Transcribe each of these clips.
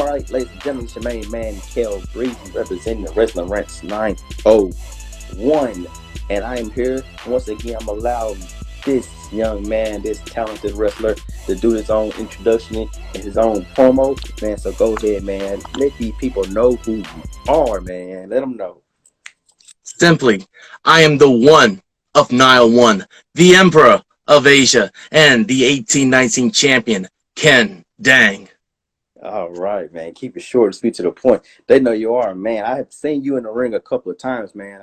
right, ladies and gentlemen, it's your main man, Kel Breezy, representing the Wrestling Rants 901. And I am here once again. I'm allowing this young man, this talented wrestler, to do his own introduction and his own promo. Man, so go ahead, man. Let these people know who you are, man. Let them know. Simply, I am the one of Nile One, the Emperor of Asia, and the 1819 champion, Ken Dang. All right, man. Keep it short and sweet to the point. They know you are, man. I have seen you in the ring a couple of times, man.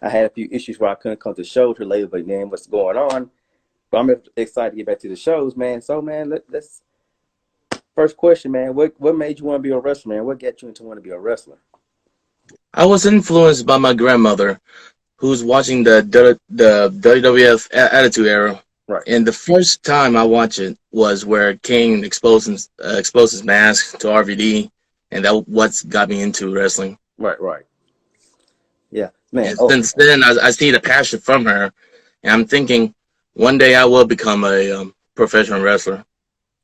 I had a few issues where I couldn't come to shows related, but then what's going on? But I'm excited to get back to the shows, man. So, man, let's first question, man. What made you want to be a wrestler, man? What got you into want to be a wrestler? I was influenced by my grandmother, who was watching the WWF Attitude Era, Right, and the first time I watched it was where Kane exposed his mask to RVD, and that what's got me into wrestling. right. Yeah, man. And Oh, since then, I see the passion from her, and I'm thinking one day I will become a professional wrestler.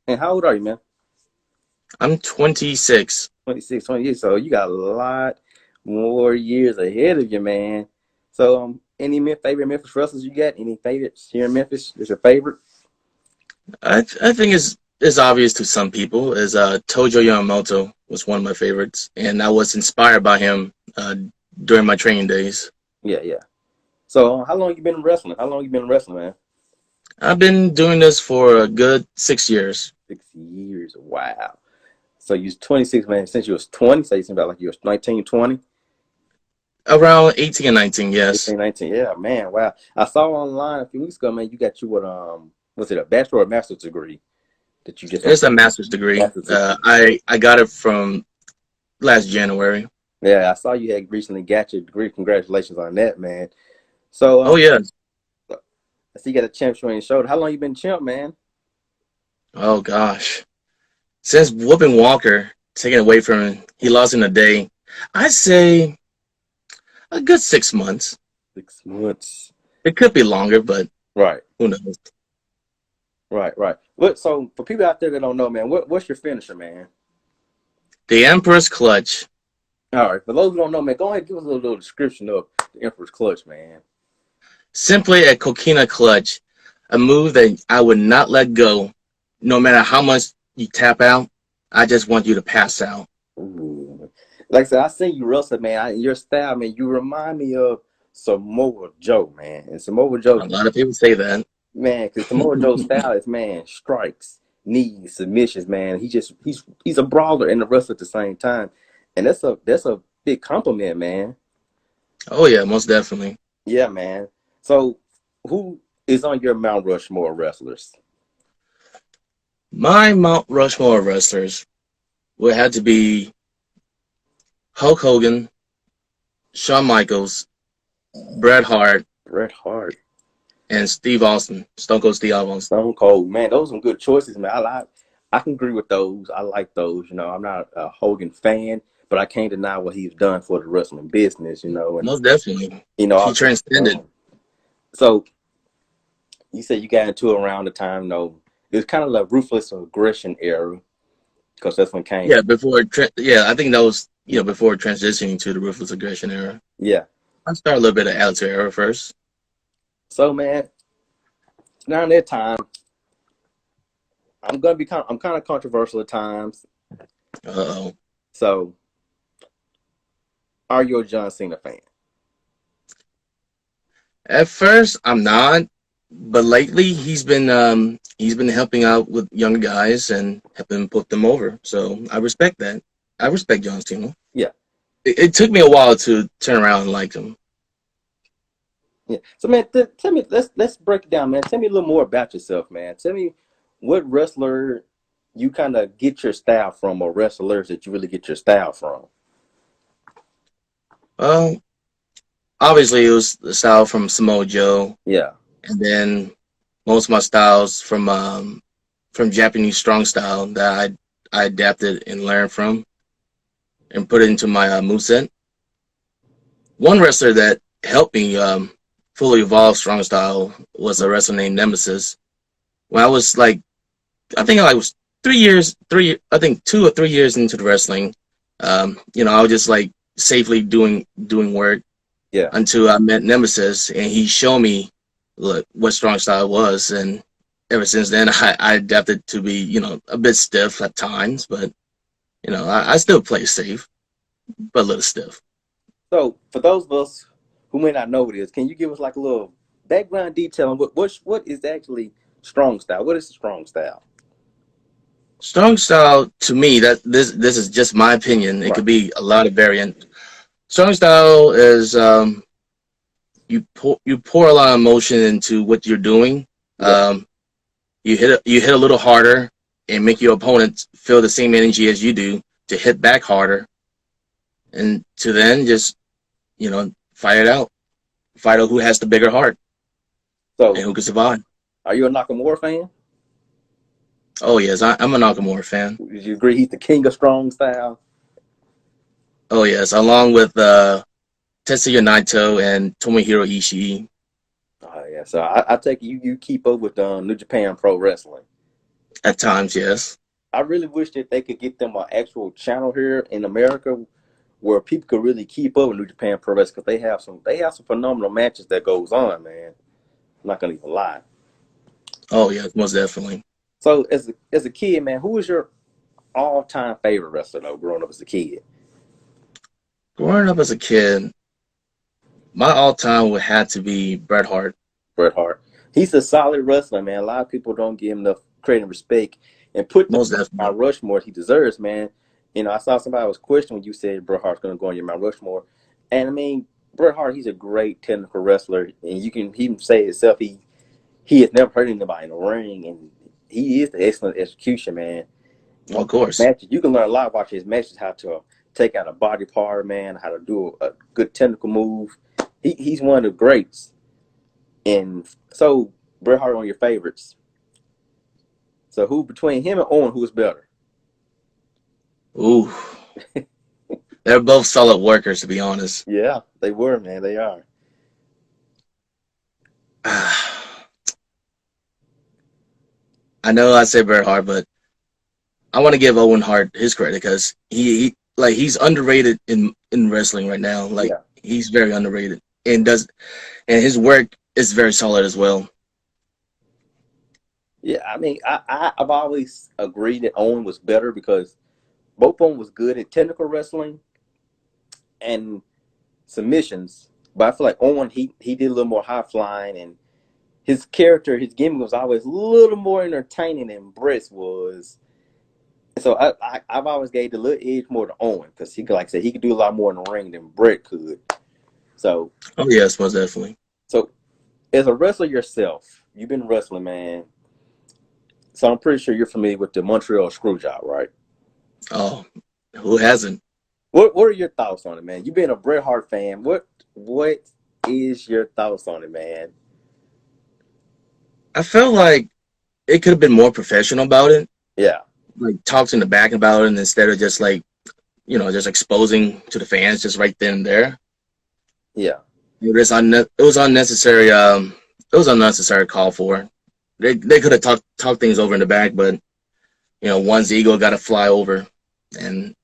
and how old are you, man? I'm 26. 26, 20 years. So you got a lot more years ahead of you, man. So, any favorite Memphis wrestlers you got? Any favorites here in Memphis? Is your favorite? I think it's obvious to some people as Tojo Yamamoto was one of my favorites, and I was inspired by him during my training days. Yeah. So, how long you been wrestling? How long you been wrestling, man? I've been doing this for a good 6 years. 6 years. Wow. So you was 26, man. Since you was 20, so you seem about like you was 19, 20, Around 18 and 19, yes. 18, 19. Yeah, man. Wow. I saw online a few weeks ago, man. You got you what was it a bachelor or a master's degree that you just It's a master's degree. master's degree? I got it from last January. Yeah, I saw you had recently got your degree. Congratulations on that, man. So Oh, yeah. I see you got a championship on your shoulder. How long you been champ, man? Oh, gosh. Since whooping Walker, taken away from him, he lost in a day. I'd say a good 6 months. 6 months. It could be longer, but Right, who knows? right. What? So for people out there that don't know, man, what's your finisher, man? The Emperor's Clutch. All right, for those who don't know, man, go ahead and give us a little description of the Emperor's Clutch, man. Simply a coquina clutch, a move that I would not let go, no matter how much you tap out. I just want you to pass out. Ooh. Like I said, I seen you wrestle, man. Your style, man, you remind me of Samoa Joe, man. And Samoa Joe, A lot of people say that. man, because Samoa Joe's style is, man, strikes, knees, submissions, man. He's a brawler and a wrestler at the same time, and that's a big compliment, man. Oh yeah, most definitely. Yeah, man. So, who is on your Mount Rushmore wrestlers? My Mount Rushmore wrestlers would have to be Hulk Hogan, Shawn Michaels, Bret Hart, Bret Hart, and Steve Austin, Stone Cold Steve Austin. Stone Cold, man. Those are some good choices, man. I can agree with those. I like those. You know, I'm not a Hogan fan, but I can't deny what he's done for the wrestling business. You know, and Most definitely. He I, transcended. so you said you got into it around the time, though. It was kind of like ruthless aggression era because that's when came. Yeah, I think that was before transitioning to the ruthless aggression era. Yeah. I started a little bit of attitude era first. So, man, around that time, I'm kind of controversial at times. Uh-oh. So, are you a John Cena fan? At first, I'm not, but lately he's been helping out with young guys and helping put them over. So I respect that. I respect John Cena. Yeah. It took me a while to turn around and like him. Yeah. So, man, tell me. Let's break it down, man. Tell me a little more about yourself, man. Tell me what wrestler you kind of get your style from, or wrestlers that you really get your style from. Well, obviously it was the style from Samoa Joe, Yeah. and then most of my styles from Japanese strong style that I adapted and learned from and put it into my moveset. One wrestler that helped me fully evolve strong style was a wrestler named Nemesis. When I was like, I think I was 3 years, I think 2 or 3 years into the wrestling, I was just like safely doing work Yeah. until I met Nemesis, and he showed me what strong style was, and ever since then I adapted to be a bit stiff at times, but I still play safe but a little stiff. So for those of us who may not know what it is, can you give us like a little background detail on what is actually strong style? What is the strong style? Strong style to me, that this is just my opinion. It Right. could be a lot of variant. Strong style is you pour a lot of emotion into what you're doing. Yeah. You hit a little harder and make your opponent feel the same energy as you do to hit back harder, and to then just fight it out. Fight out who has the bigger heart and So who can survive. are you a Nakamura fan? Oh yes, I'm a Nakamura fan. Would you agree he's the king of strong style? Oh yes, along with Tetsuya Naito and Tomohiro Ishii. Oh yeah. So I take it you keep up with New Japan Pro Wrestling. At times, yes. I really wish that they could get them an actual channel here in America where people could really keep up with New Japan Pro Wrestling because they have some phenomenal matches that goes on, man. I'm not gonna even lie. Oh yes, most definitely. So as a kid, man, who was your all time favorite wrestler though, growing up as a kid? Growing up as a kid, my all-time would have to be Bret Hart. Bret Hart. He's a solid wrestler, man. A lot of people don't give him enough credit and respect and put the Most Mount definitely. Rushmore he deserves, man. I saw somebody was questioning when you said Bret Hart's gonna go on your Mount Rushmore. And I mean, Bret Hart, he's a great technical wrestler, and he can say himself he has never hurt anybody in the ring, and he is the excellent execution, man. Of On course. matches, you can learn a lot watching his matches, how to take out a body part, man, how to do a good technical move. He's one of the greats. And so Bret Hart on your favorites. So who between him and Owen, who's better? Ooh, they're both solid workers, to be honest. Yeah, they were, man. They are. I know I say Bret Hart, but I want to give Owen Hart his credit because he's underrated in wrestling right now. Like Yeah. he's very underrated and his work is very solid as well. Yeah, I mean, I've always agreed that Owen was better because both of them was good at technical wrestling and submissions. But I feel like Owen, he did a little more high flying, and his character, his gimmick was always a little more entertaining than Brett's was. So I've always gave the little edge more to Owen because he could, like I said, he could do a lot more in the ring than Brett could. So Oh yes, most definitely. so as a wrestler yourself, you've been wrestling, man. So I'm pretty sure you're familiar with the Montreal Screwjob, right? Oh, who hasn't? What are your thoughts on it, man? You've been a Bret Hart fan. What is your thoughts on it, man? I felt like it could have been more professional about it. Yeah, Like talks in the back about it instead of just like just exposing to the fans just right then and there. yeah, It was unnecessary. It was unnecessary call for. They could have talked things over in the back, but one's ego got to fly over, and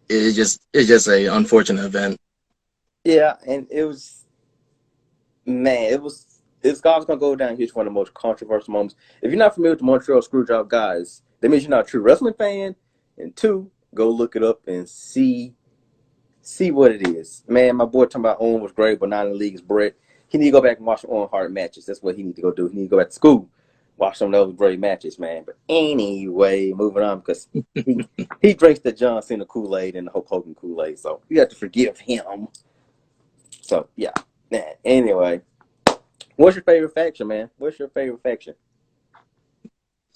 it's just a unfortunate event. yeah. And it was, man, it's God's gonna go down here as one of the most controversial moments. If you're not familiar with the Montreal Screwjob guys, that means you're not a true wrestling fan. And two, go look it up and see what it is. Man, my boy talking about Owen was great, but not in the league as Brett. He need to go back and watch the Owen Hart matches. That's what he need to go do. He need to go back to school, watch some of those great matches, man. But anyway, moving on because he drinks the John Cena Kool-Aid and the Hulk Hogan Kool-Aid, so you have to forgive him. So yeah, man. Anyway, what's your favorite faction, man? What's your favorite faction?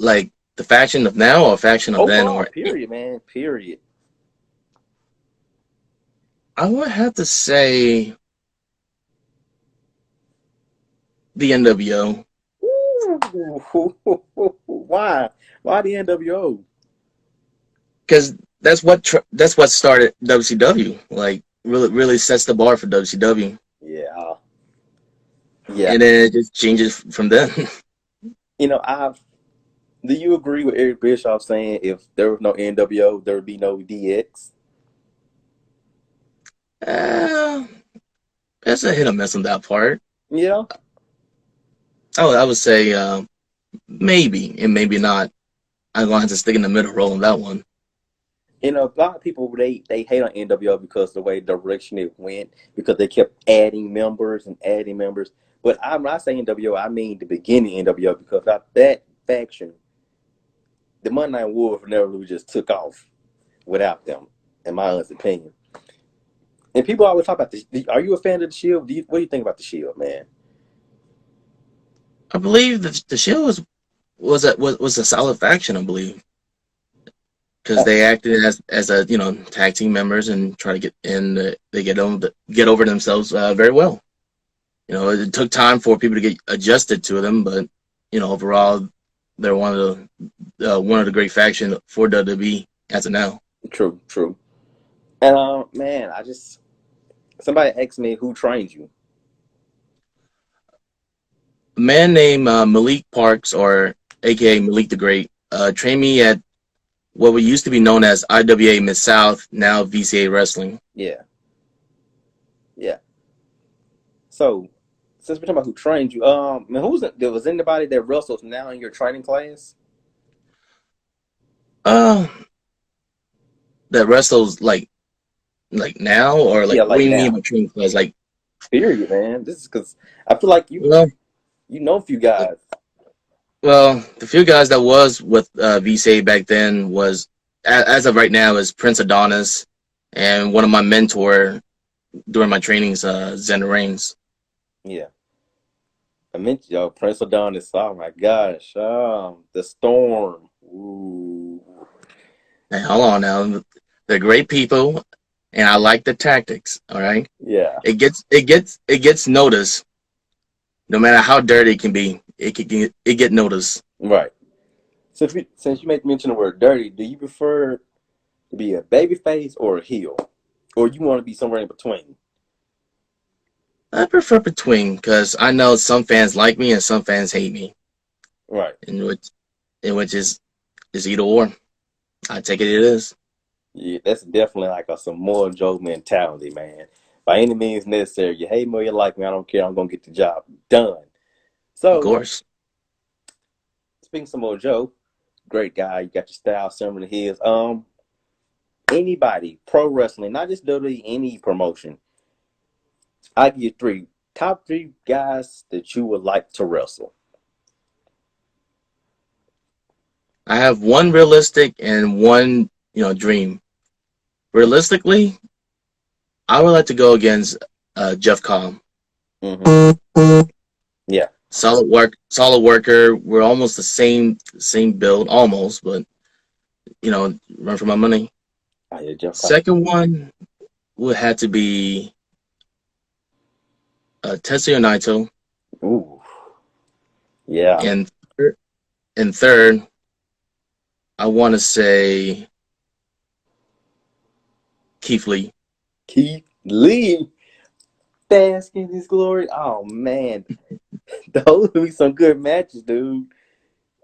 Like the faction of now or faction of then, Overall, or period, man. Period. I would have to say the NWO Ooh, why? Why the NWO? because that's what started WCW. Like really sets the bar for WCW, Yeah, yeah. and then it just changes from then. You know, I've Do you agree with Eric Bischoff saying if there was no NWO, there would be no DX? Uh, it's a hit or miss on that part. Yeah. I would say maybe and maybe not. I'm gonna have to stick in the middle role on that one. You know, a lot of people they hate on NWO because the way direction it went, because they kept adding members and adding members. But I'm not saying NWO, I mean the beginning NWO because that faction, the Monday Night Wars never really just took off without them, in my honest opinion. And people always talk about this. Are you a fan of the Shield? What do you think about the Shield, man? I believe the Shield was a solid faction. I believe because they acted as a tag team members and try to get in. They get over themselves very well. It took time for people to get adjusted to them, but overall, they're one of the great faction for WWE as of now. True, true. And man, somebody asked me who trained you. A man named Malik Parks, or AKA Malik the Great, trained me at what we used to be known as IWA Mid South, now VCA Wrestling. Yeah, yeah. So since we're talking about who trained you, man, there was anybody that wrestles now in your training class? Uh, that wrestles like now, or like Yeah, what do like you mean now. by training class? Like, Period, man. This is because I feel like well, you know a few guys. the few guys that was with VCA back then was, as of right now, is Prince Adonis, and one of my mentor during my trainings, Zen Reigns. Yeah. I mentioned y'all, Prince Adonis. Oh my gosh. The Storm. Ooh. Hey, hold on now. They're great people, and I like the tactics. All right, Yeah. it gets noticed. No matter how dirty it can be, it get noticed. Right. Since you made mention the word dirty, do you prefer to be a baby face or a heel? Or you want to be somewhere in between? I prefer between because I know some fans like me and some fans hate me, Right. in which is either or. I take it is. Yeah, that's definitely like a Samoa Joe mentality, man. By any means necessary. You hate me or you like me, I don't care. I'm gonna get the job done. Of So, course. speaking of Samoa Joe, great guy. You got your style similar to his. Anybody pro wrestling, not just WWE, any promotion. I give you top three guys that you would like to wrestle. I have one realistic and one dream. Realistically, I would like to go against Jeff Cobb. Mm-hmm. Yeah, Solid worker. We're almost the same build, almost, but run for my money. I hear Jeff Cobb. Second one would have to be Tetsuya Naito, Ooh, yeah, and third, I want to say Keith Lee. Keith Lee, bask in his glory. Oh man, those would be some good matches, dude.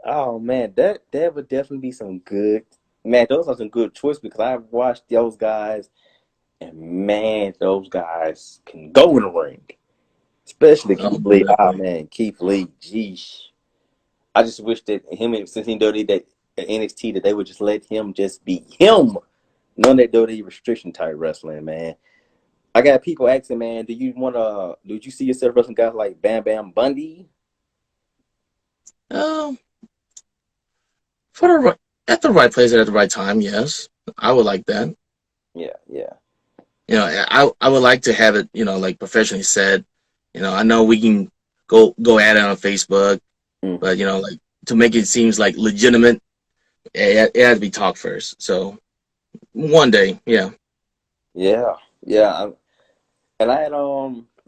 Oh man, that would definitely be some good. Man, those are some good choices because I've watched those guys, and man, those guys can go in the ring. Especially Oh, Keith Lee. Ah definitely. man, Keith Lee. Geesh. I just wish that him and since he WWE that at NXT that they would just let him just be him. None of that WWE restriction type wrestling, man. I got people asking, man, do you see yourself wrestling guys like Bam Bam Bundy? Um, for the right, at the right place at the right time, yes, I would like that. Yeah, yeah. I would like to have it, like professionally said. I know we can go at it on Facebook, but Mm-hmm. like to make it seems like legitimate, it has to be talked first. So one day, yeah, Yeah, yeah. And I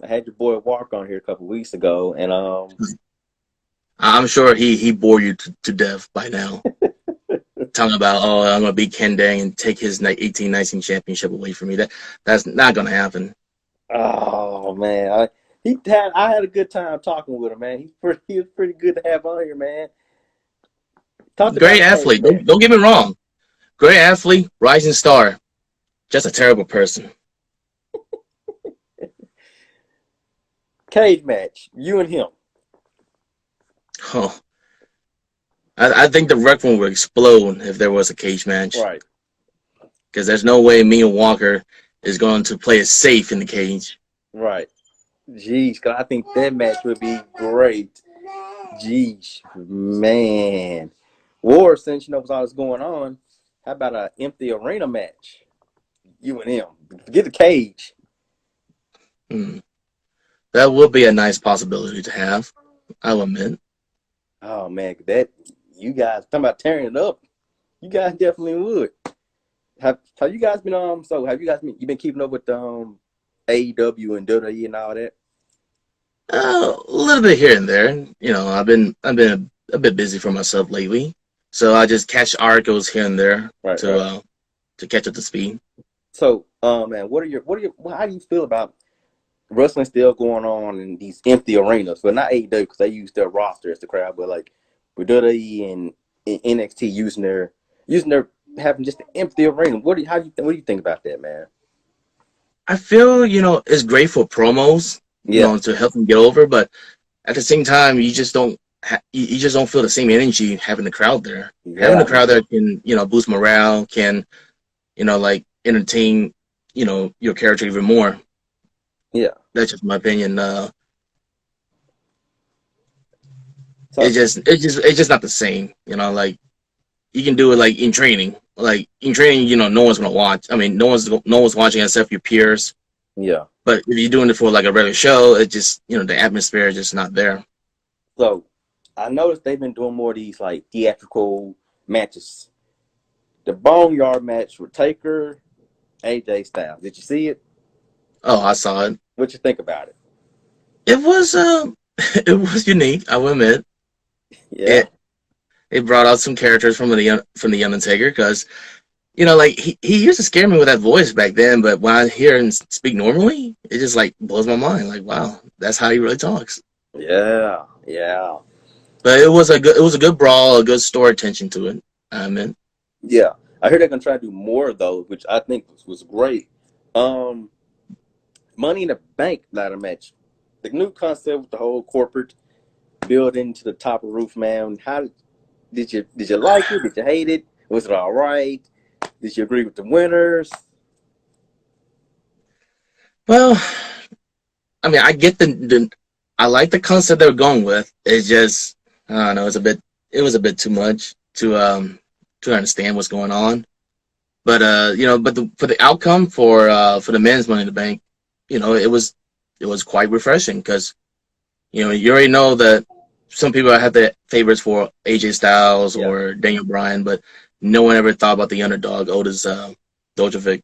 had your boy Walk on here a couple weeks ago, and I'm sure he bored you to death by now. Talking about, oh, I'm gonna beat Ken Dang and take his 18-19 championship away from me. That's not gonna happen. oh man, I had a good time talking with him, man. He was pretty good to have on here, man. Talked about Great a cage athlete. match. Don't get me wrong. Great athlete, rising star. Just a terrible person. Cage match. You and him. Oh, I think the rec room would explode if there was a cage match. Right. Because there's no way me and Walker is going to play it safe in the cage. Right. Jeez, cause I think that match would be great. Jeez, man. War, since you know what's going on, how about an empty arena match? You and him. Forget the cage. Hmm. That would be a nice possibility to have. I'll admit. Oh man, that you guys talking about tearing it up. You guys definitely would. Have you guys been so have you guys been keeping up with AEW and WWE and all that? A little bit here and there. You know, I've been a bit busy for myself lately, so I just catch articles here and there Right, right. To catch up to speed. So, man, how do you feel about wrestling still going on in these empty arenas? But not AEW because they use their roster as the crowd, but like with WWE and NXT using their having just an empty arena. What do you think about that, man? I feel it's great for promos, Yeah, to help them get over, but at the same time, you just don't feel the same energy having the crowd there. Having the yeah, crowd there can boost morale, can like entertain your character even more. yeah. That's just my opinion. So It's just not the same. Like you can do it like in training. Like in training, no one's gonna watch. I mean, no one's watching except your peers. yeah. But if you're doing it for like a regular show, it just the atmosphere is just not there. So I noticed they've been doing more of these like theatrical matches. The Boneyard match with Taker, AJ Styles. Did you see it? Oh, I saw it. What you think about it? It was it was unique. I will admit Yeah, it. It brought out some characters from the Undertaker because like he used to scare me with that voice back then, but when I hear him speak normally, it just like blows my mind. Like, wow, that's how he really talks. yeah, yeah, But it was a good brawl, a good story tension to it. I mean, yeah. I heard they're gonna try to do more of those, which I think was great. Um, Money in the Bank ladder match. The new concept with the whole corporate building to the top of the roof, man. How did you like it? Did you hate it? Was it all right? Did you agree with the winners? well, I mean, I get I like the concept they were going with. It's just I don't know. It was a bit too much to understand what's going on. But for the outcome for the men's Money in the Bank, it was quite refreshing because you already know that some people have their favorites for AJ Styles Yeah. or Daniel Bryan, but no one ever thought about the underdog Otis Dojovic.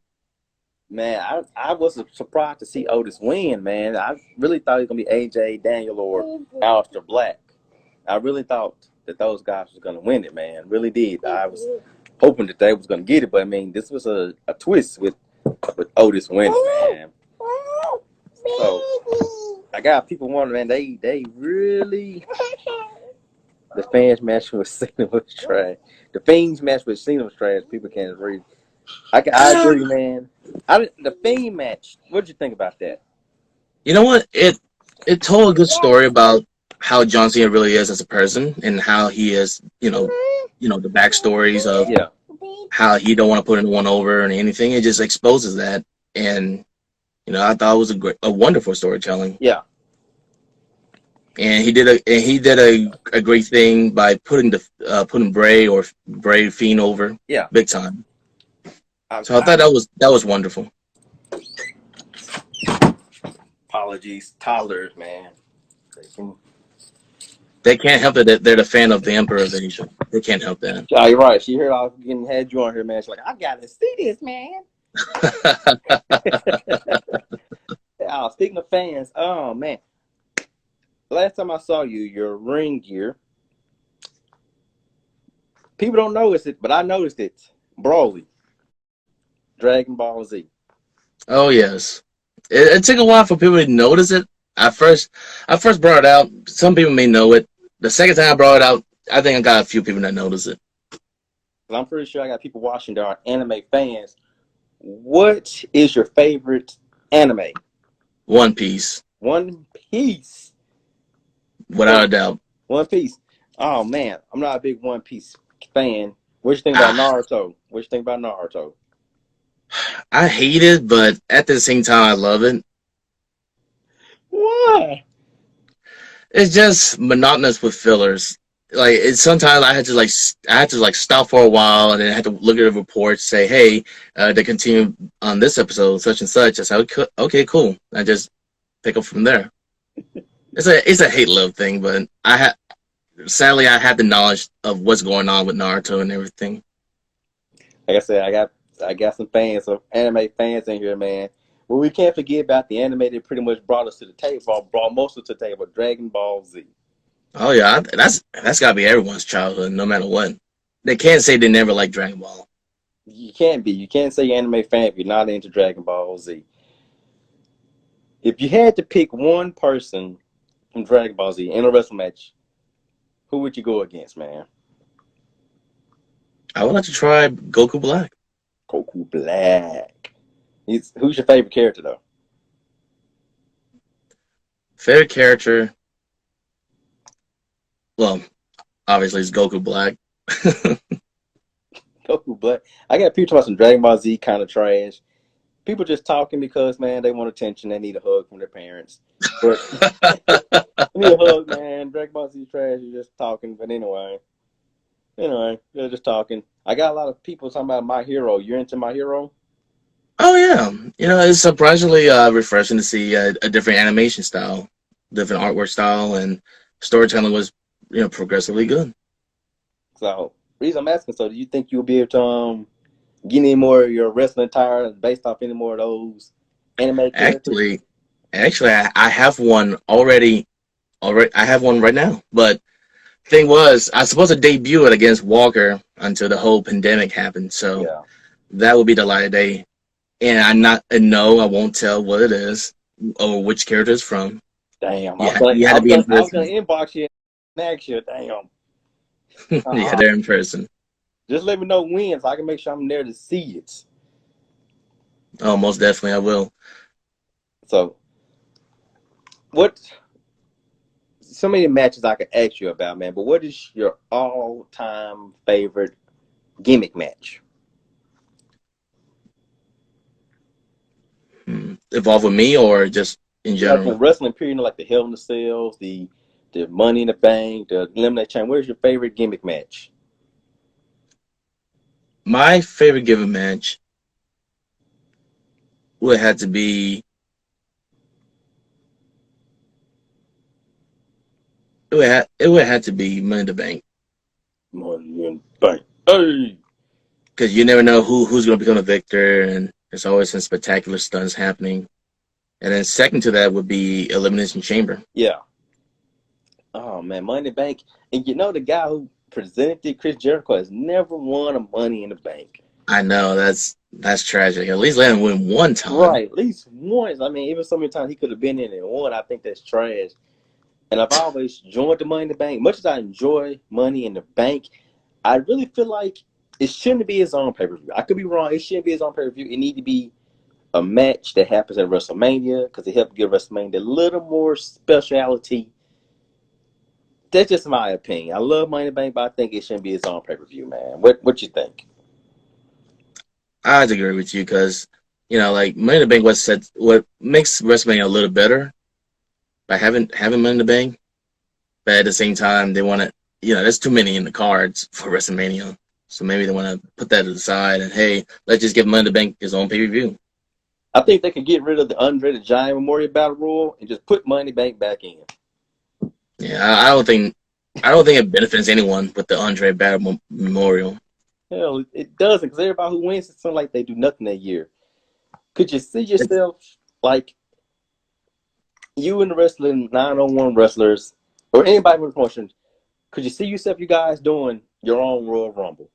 Man, I was surprised to see Otis win, man. I really thought it was going to be AJ, Daniel, or Aleister Black. I really thought that those guys was going to win it, man. Really did. I was hoping that they was going to get it, but I mean, this was a twist with Otis winning, man. So I got people wondering, man, they really the fans match with Cena was trash. The Fiends match with Cena was trash. People can't read. I agree, man. The Fiend match. What'd you think about that? You know what? It told a good story about how John Cena really is as a person and how he is, the backstories of Yeah, how he don't want to put anyone over and anything. It just exposes that, and I thought it was a wonderful storytelling. yeah. And he did a great thing by putting Bray Fiend over Yeah. big time. I, So I I thought that was wonderful. apologies, toddlers, man. They can't help it that they're the fan of the Emperor of Asia. They can't help that. Oh, you're right. She heard I was getting had you on here, man. She's like, I gotta see this, man. Oh, speaking of fans, oh man. Last time I saw you, your ring gear. People don't notice it, but I noticed it. Broly, Dragon Ball Z. Oh yes, it took a while for people to notice it. I first brought it out. Some people may know it. The second time I brought it out, I think I got a few people that noticed it. because I'm pretty sure I got people watching that are anime fans. What is your favorite anime? One Piece, One Piece. without Oh, a doubt. One Piece. Oh man, I'm not a big One Piece fan. What you think about Ah, Naruto? What you think about Naruto? I hate it, but at the same time, I love it. Why? It's just monotonous with fillers. Like it's sometimes I had to like stop for a while and then I had to look at the report, say, hey, they continue on this episode, such and such. I said, okay, cool. I just pick up from there. It's a hate love thing, but sadly I had the knowledge of what's going on with Naruto and everything. Like I said, I got some fans, some anime fans in here, man. Well, we can't forget about the anime that pretty much brought us to the table, brought most of us to the table, Dragon Ball Z. Oh yeah, that's gotta be everyone's childhood, no matter what. They can't say they never liked Dragon Ball. You can't be. You can't say anime fan if you're not into Dragon Ball Z. If you had to pick one person from Dragon Ball Z in a wrestling match, who would you go against, man? I would like to try Goku Black. Goku Black. Who's your favorite character though? Favorite character, well, obviously it's Goku Black. Goku Black. I got people talking about some Dragon Ball Z kind of trash. People just talking because man, they want attention. They need a hug from their parents. But I need a hug, man. Dragon Ball Z trash. You're just talking. But anyway, they're just talking. I got a lot of people talking about My Hero. You're into My Hero? Oh yeah, it's surprisingly refreshing to see a different animation style, different artwork style, and storytelling was progressively good. So, reason I'm asking, so do you think you'll be able to get any more of your wrestling attire based off any more of those anime characters? Actually, I have one already. Already, I have one right now. But thing was, I was supposed to debut it against Walker until the whole pandemic happened. So Yeah. that would be the light of day. And and no, I won't tell what it is or which character it's from. Damn. I was Yeah, gonna, you I had to was be in gonna, I was gonna person. inbox you and ask you. Damn. Yeah, Uh-uh. they're in person. Just let me know when so I can make sure I'm there to see it. Oh, most definitely, I will. So, what? So many matches I could ask you about, man. But what is your all-time favorite gimmick match? Evolve with me or just in Like general. in wrestling, period, like the Hell in the Cells, the Money in the Bank, the Eliminate Chamber. Where's your favorite gimmick match? My favorite given match would have to be it would have to be Money in the Bank Money in the Bank. Hey, because you never know who's going to become the victor, and there's always some spectacular stunts happening. And then second to that would be Elimination Chamber. yeah. Oh man, Money in the Bank. And you know the guy who presented it, Chris Jericho, has never won a Money in the Bank. I know that's tragic. At least let him win one time. Right, at least once. I mean, even so many times he could have been in and won. I think that's trash. And I've always joined the Money in the Bank. Much as I enjoy Money in the Bank, I really feel like it shouldn't be his own pay per view. I could be wrong. It shouldn't be his own pay per view. It need to be a match that happens at WrestleMania because it helps give WrestleMania a little more speciality. That's just my opinion. I love Money in the Bank, but I think it shouldn't be its own pay per view, man. What you think? I'd agree with you because like Money in the Bank what makes WrestleMania a little better by having Money in the Bank, but at the same time they want to there's too many in the cards for WrestleMania, so maybe they want to put that to the side and hey, let's just give Money in the Bank his own pay per view. I think they could get rid of the Andre the Giant Memorial Battle Royal and just put Money in the Bank back in. Yeah, I don't think it benefits anyone with the Andre Battle Memorial. Hell, it doesn't because everybody who wins it seems like they do nothing that year. Could you see It's, yourself like you and the wrestling 901 wrestlers or anybody with a promotion? Could you see yourself, you guys, doing your own Royal Rumble?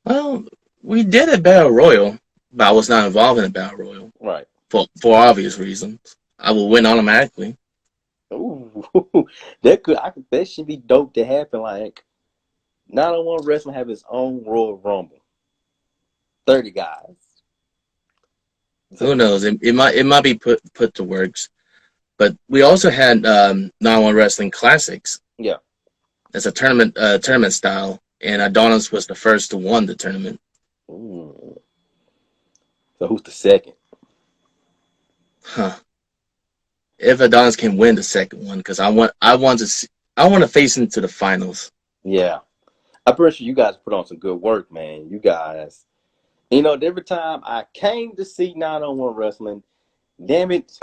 well, we did a Battle Royal, but I was not involved in a Battle Royal Right. for obvious reasons. I will win automatically. Ooh, that should be dope to happen. Like 901 Wrestling have its own Royal Rumble. 30 guys. Who So knows? It might be put to works. But we also had 9-1 Wrestling Classics. yeah. It's a tournament style, and Adonis was the first to win the tournament. Mm. So who's the second? Huh. If Adonis can win the second one, because I want to face him to the finals. Yeah. I'm pretty sure you guys put on some good work, man. You guys. You know, every time I came to see 901 Wrestling, damn it,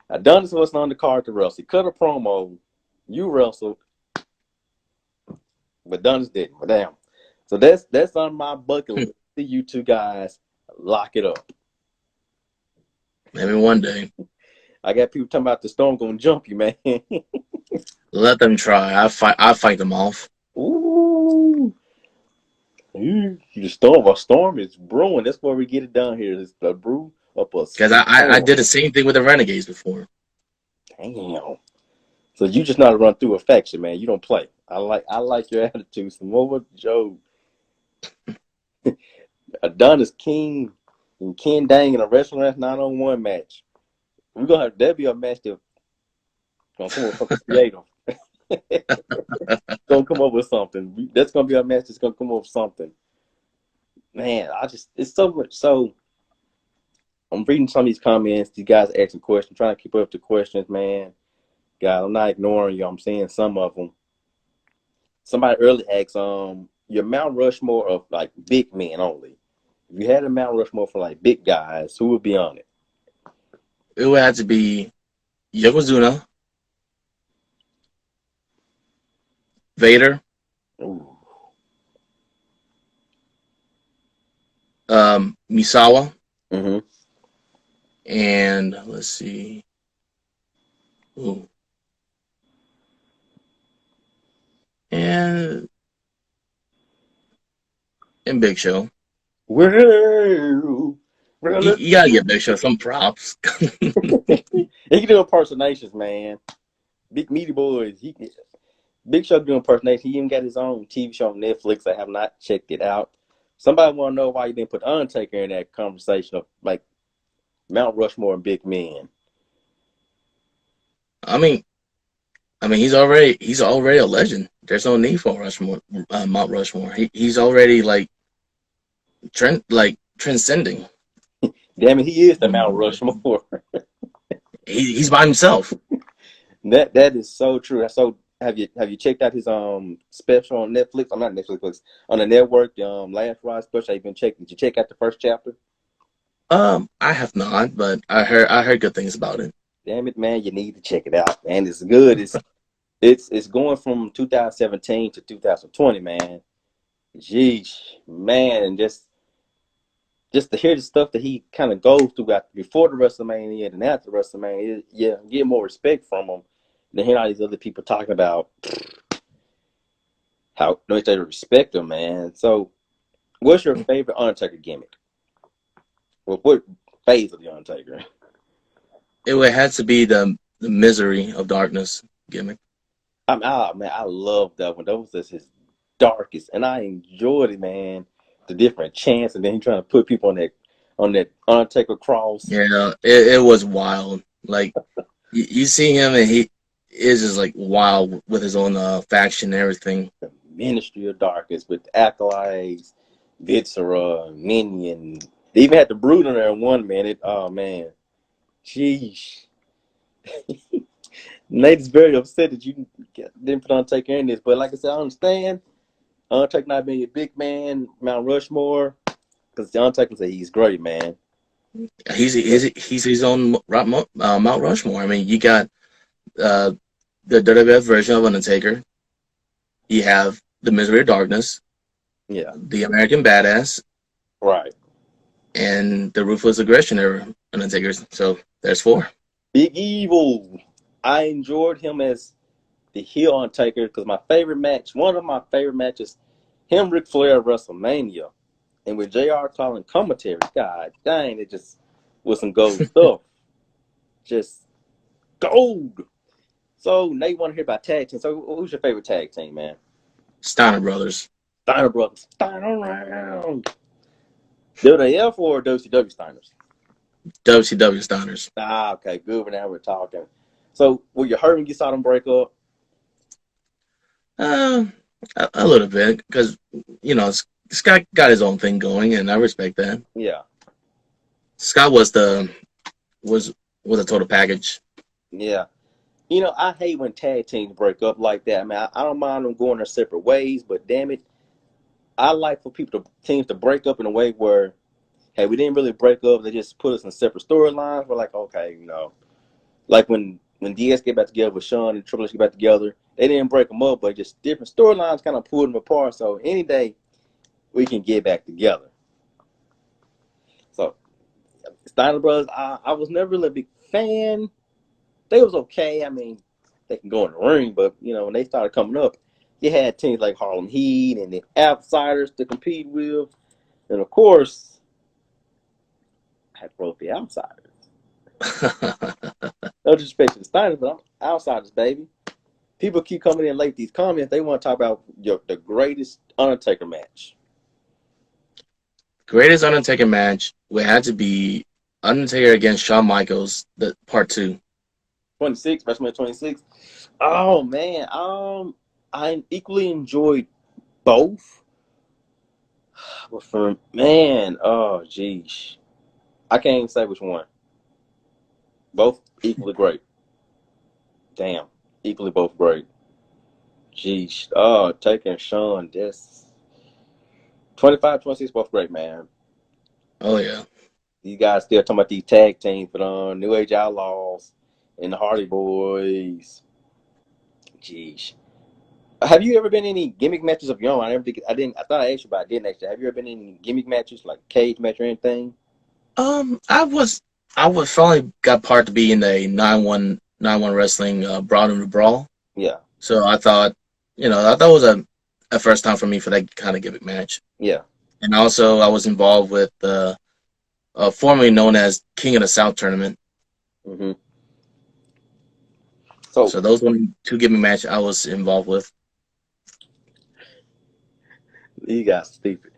Adonis wasn't on the card to wrestle. He cut a promo. You wrestled, but Adonis didn't. But damn. So that's on my bucket list. See you two guys lock it up. Maybe one day. I got people talking about the storm gonna jump you, man. Let them try. I fight them off. Ooh. The storm, a storm is brewing. That's where we get it down here. It's the brew up a Because I storm. did the same thing with the Renegades before. Damn. So you just not run through affection, man. You don't play. I like your attitude. Samoa Joe, Adonis King, and Ken Dang in a wrestling 9-on-1 match. We're gonna have that be a match that's gonna come up with something creative. Gonna come up with something. That's gonna be a match that's gonna come up with something. Man, it's so much. So I'm reading some of these comments. These guys asking questions, trying to keep up with the questions, man. God, I'm not ignoring you. I'm seeing some of them. Somebody earlier asked, your Mount Rushmore of like big men only. If you had a Mount Rushmore for like big guys, who would be on it? It would have to be Yokozuna, Vader, Ooh. Misawa, Mm-hmm. and let's see. Ooh. And Big Show. Well, well, You gotta get Big Show some props. he can do impersonations, man. Big meaty boys. Big Show can do impersonations. He even got his own TV show on Netflix. I have not checked it out. Somebody want to know why you didn't put Undertaker in that conversation of like Mount Rushmore and big men. I mean, he's already a legend. There's no need for Rushmore, Mount Rushmore. He's already transcending. Damn it, he is the Mount Rushmore. He's by himself. That is so true. So have you checked out his special on Netflix? I'm not Netflix on the network. The Last Ride special. Have you been checking? Did you check out the first chapter? I have not, but I heard good things about it. Damn it, man! You need to check it out, man. It's good. It's going from 2017 to 2020, man. Jeez, man, and just to hear the stuff that he kind of goes through before the WrestleMania and after WrestleMania, yeah, get more respect from him than hearing all these other people talking about how much they respect him, man. So, what's your favorite Undertaker gimmick? Well, what phase of the Undertaker? It would have to be the Misery of Darkness gimmick. Man, I love that one. That was just his darkest, and I enjoyed it, man. The different chants, and then he trying to put people on that Undertaker cross. Yeah, it was wild. Like you see him, and he is just like wild with his own faction and everything. The Ministry of Darkness with acolytes, Viscera, Minion. They even had the Brood in there in one minute. Oh man, sheesh. Nate's very upset that you didn't put Undertaker in this, but like I said, I understand. Undertaker not being a big man, Mount Rushmore, because the Undertaker said he's great, man. He's his own Mount Rushmore. I mean, you got uh, the WWF version of Undertaker. You have the Misery of Darkness, Yeah, the American Badass, right. and the Ruthless Aggression era Undertakers. So there's four. Big Evil. I enjoyed him as the heel Undertaker because one of my favorite matches, him Ric Flair at WrestleMania. And with JR calling commentary, god dang, it just was some gold stuff. Just gold. So now you want to hear about tag team. So who's your favorite tag team, man? Steiner Brothers. Steiner Brothers. Steiner around. WWF or WCW Steiners? WCW Steiners. Ah, okay, good. Now we're talking. So, were you hurt when you saw them break up? Uh, a little bit because Scott got his own thing going, and I respect that. Yeah, Scott was was a total package. yeah. You know, I hate when tag teams break up like that. I mean, I don't mind them going their separate ways, but damn it, I like for teams to break up in a way where, hey, we didn't really break up. They just put us in separate storylines. We're like, okay, like when DS get back together with Shawn and Triple H get back together, they didn't break them up, but just different storylines kind of pulled them apart. So any day we can get back together. So Steiner Brothers, I was never really a big fan. They was okay. I mean, they can go in the ring, but when they started coming up, you had teams like Harlem Heat and the Outsiders to compete with, and of course, I had to roll with the Outsiders. No disrespect to the Steiners, but I'm Outsiders, baby. People keep coming in late these comments. They want to talk about the greatest Undertaker match. Greatest Undertaker match would have to be Undertaker against Shawn Michaels, the part 2. 26, WrestleMania 26. Oh man, I equally enjoyed both. But oh geez, I can't even say which one. Both equally great. Damn, equally both great. Geez, taking Shawn, this 25, 26, both great, man. Oh yeah. These guys still talking about these tag teams, but New Age Outlaws and the Hardy Boys. Geez. Have you ever been in any gimmick matches of your own? I thought I asked you, but I didn't actually. Have you ever been in any gimmick matches, like cage match or anything? I was finally got part to be in the 9-1 wrestling Brawl in the Brawl. Yeah. So I thought it was a first time for me for that kind of gimmick match. Yeah. And also I was involved with formerly known as King of the South tournament. Mm-hmm. So those were 2 gimmick matches I was involved with. You guys stupid.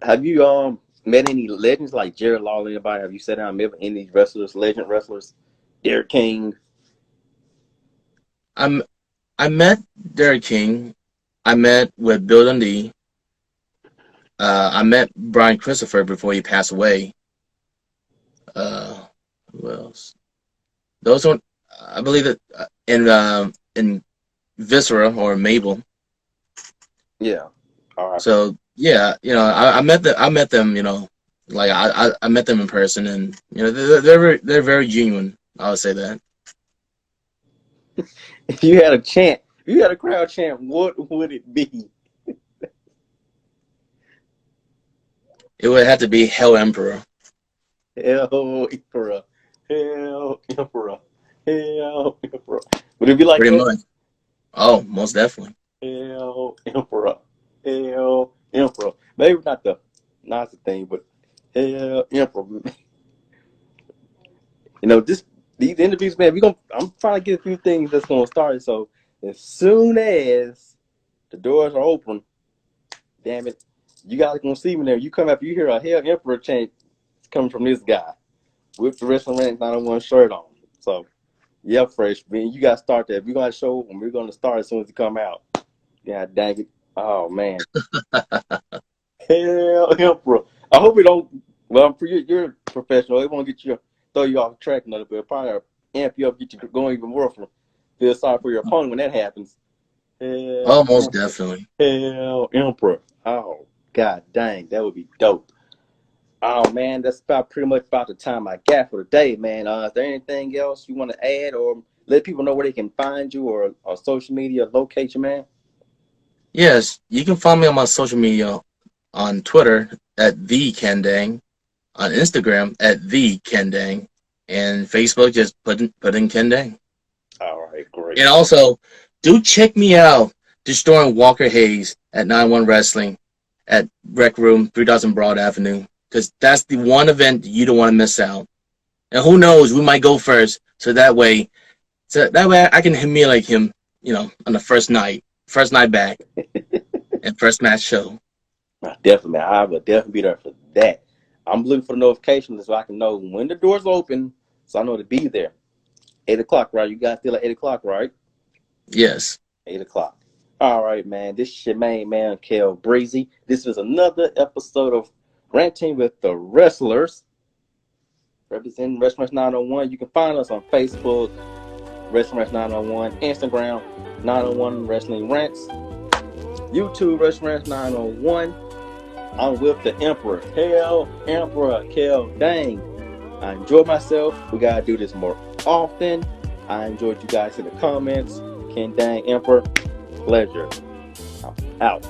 Have you met any legends like Jerry Lawler? Anybody? Have you sat down and met any wrestlers, legend wrestlers? Derek King. I met Derek King. I met with Bill Dundee. I met Brian Christopher before he passed away. Who else? Those are, I believe that in Viscera or Mabel. Yeah. All right. So yeah, I met them. Like I met them in person, and they're very genuine. I would say that. If you had a crowd chant, what would it be? It would have to be Hell Emperor. Hell Emperor. Hell Emperor. Hell Emperor. Would it be like Pretty that? much. Oh, most definitely. Hell Emperor. Hell Emperor. Maybe not the Nazi thing, but Hell Emperor. These interviews, man, I'm trying to get a few things that's gonna start. So as soon as the doors are open, damn it, you guys are gonna see me there. You come after you hear a Hell Emperor chant coming from this guy with the Wrestling Rants 901 shirt on. So yeah, fresh man, you gotta start that. We're gonna show and we're gonna start as soon as you come out. Yeah, dang it. Oh man. Hell Emperor. I hope we don't. Well, I'm pretty. You're a professional. It won't throw you off track a little bit. Probably amp you up, get you going even more. Feel sorry for your opponent when that happens. Oh, most definitely. Hell Emperor. Oh god dang, that would be dope. Oh man, that's pretty much about the time I got for today, man. Is there anything else you want to add or let people know where they can find you or social media locate you, man? Yes, you can find me on my social media on Twitter at the Kendang, on Instagram at the Kendang, and Facebook just put in Kendang. All right, great. And also, do check me out, Destroying Walker Hayes at 9-1 Wrestling at Rec Room, 3000 Broad Avenue, because that's the one event you don't want to miss out. And who knows, we might go first, so that way I can humiliate him, on the first night first night back and first match show. Definitely, man. I will definitely be there for that. I'm looking for the notification so I can know when the doors open, so I know to be there. 8 o'clock, right? You guys still at 8 o'clock, right? Yes. 8 o'clock. All right, man. This is your main man, Kel Breezy. This is another episode of Ranting with the Wrestlers, representing Restaurants 901. You can find us on Facebook, Restaurants 901, Instagram, 901 Wrestling Rants, YouTube, Restaurants 901. I'm with the Emperor, Emperor Kel. Dang, I enjoyed myself. We gotta do this more often. I enjoyed you guys in the comments. Ken Dang Emperor, pleasure. I'm out.